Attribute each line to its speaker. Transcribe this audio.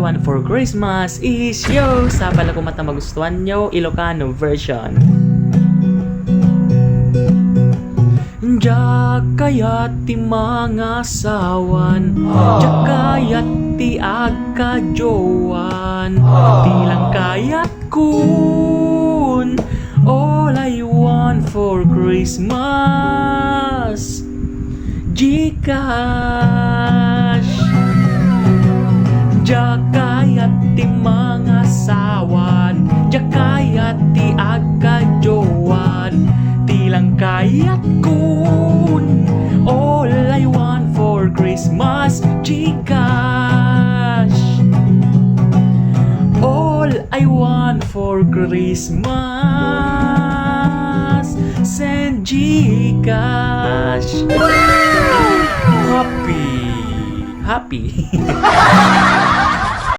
Speaker 1: I want for Christmas is you. Sa pala kung mata magustuhan nyo, Ilocano version. Kayat ti mga sawan, kayat ti agkaJOWAN, tilang kayat kun. All I want for Christmas, Gcash. Kayat ti mga sawan, kayat ti agkaJOWAN, tilang kayat kun. All I want for Christmas, Gcash. All I want for Christmas, send Gcash. Happy